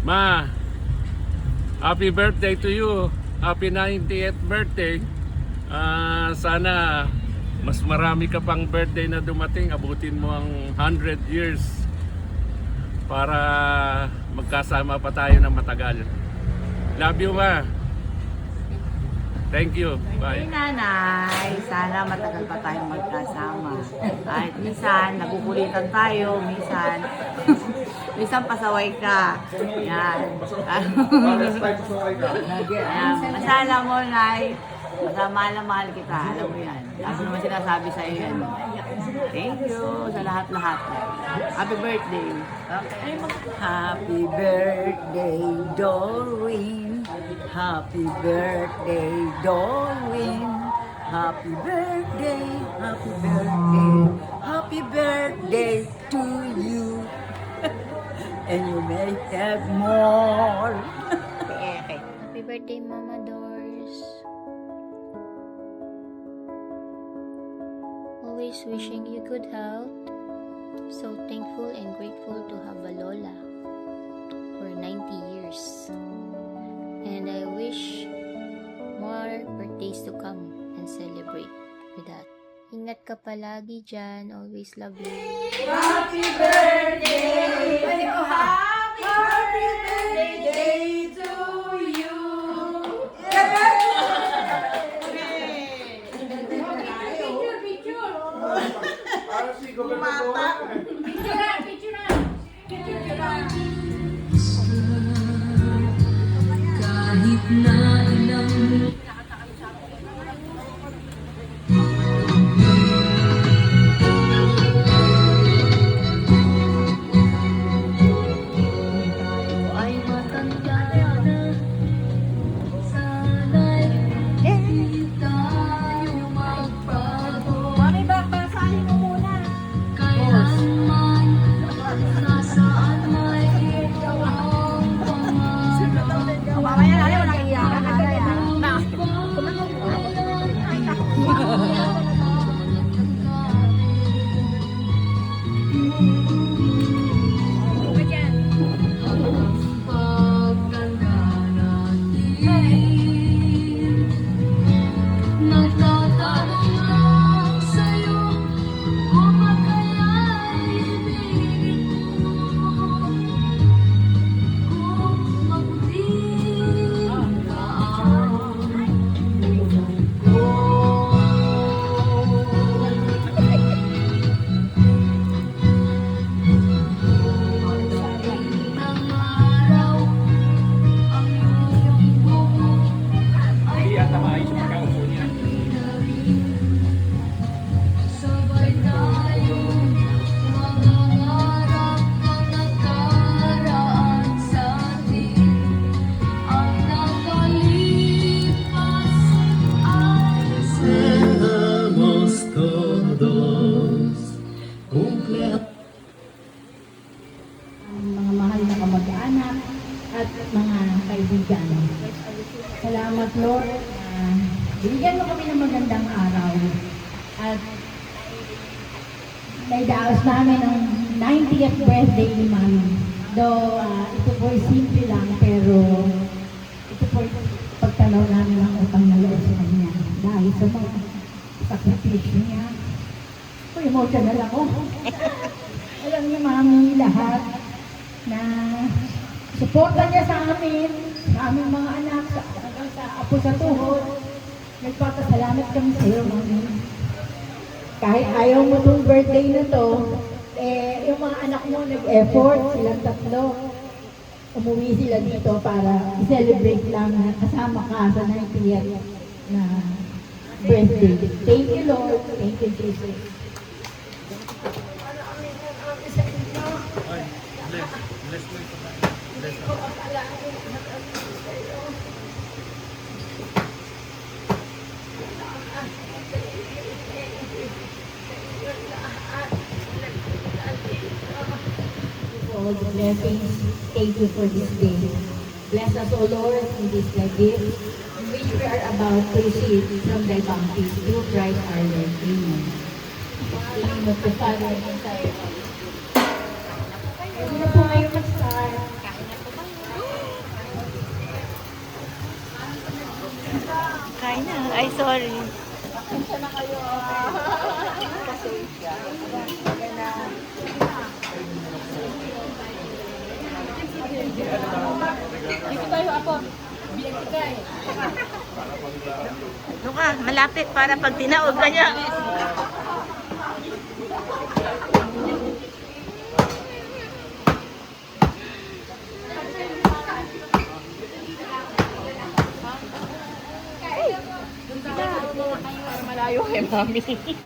Ma, happy birthday to you. Happy 90th birthday. Sana mas marami ka pang birthday na dumating. Abutin mo ang 100 years para magkasama pa tayo ng matagal. Love you, ma. Thank you. Bye. Hey, nanay, sana matagal pa tayong magkasama. Kahit minsan, nagukulitan tayo, minsan, minsan pasaway ka. Yan. Ayan. Masala mo, nay. Mahal na mahal kita. Alam mo yan. Lagi naman sinasabi sa iyo yan. Thank you sa lahat-lahat. Happy birthday. Happy birthday, Doreen. Happy birthday, Doreen. Happy birthday, happy birthday. Happy birthday to you. And you may have more. Happy birthday, Mama Doors. Always wishing you good health. So thankful and grateful to have a Lola for 90 years. And I wish more birthdays to come and celebrate with that. Ingat ka palagi dyan. Always love you. Happy birthday! Happy birthday to you! Kahit na ilang Ay matanda na. Sana'y di tayo magbago. Mami, basahin mo muna. Kailanman, nasaan may iyong pangako. Mamaya na rin, walang iyakan na kaya. Pagtanda natin, nagtatanong lang sa'yo, kung ba kaya'y ibigin mo? Kung magdiin ka ang ng araw, ang iyong buhok ay sabay tayong mangangarap na nagkaraan sa atin. Ang nakalipas ay Seamos todos mga mahal na kamag-anak at mga kaibigan. Salamat Lord na binigyan mo kami ng magandang araw at naidaos namin ang 90th birthday ni Mami. Though ito po'y simple lang pero ito po'y pagtanaw namin ang utang na loob sa kanya dahil sa mga sakripisyo niya. Emotional ako. Alam niyo, Mami, lahat na suporta niya sa amin, sa aming mga anak, hanggang sa apo sa tuhod. Nagpapasalamat kami sa iyo, Mami. Kahit ayaw mo itong birthday na to, yung mga anak mo nag-effort, silang tatlo. Umuwi sila dito para i-celebrate lang na kasama ka sa 90th na birthday. Thank you, Lord. Thank you, Jesus. All the blessings, thank you for this day. Bless us, O Lord, in this thy gift, in which we are about to receive from thy bounty, through Christ our Lord. Amen. In the name of the Father, and the Son, and of the Holy Spirit. Pwede na po ngayon mag-start. sorry. Ano ka, malapit para pag tinaog ka niya. Malayo kay mami.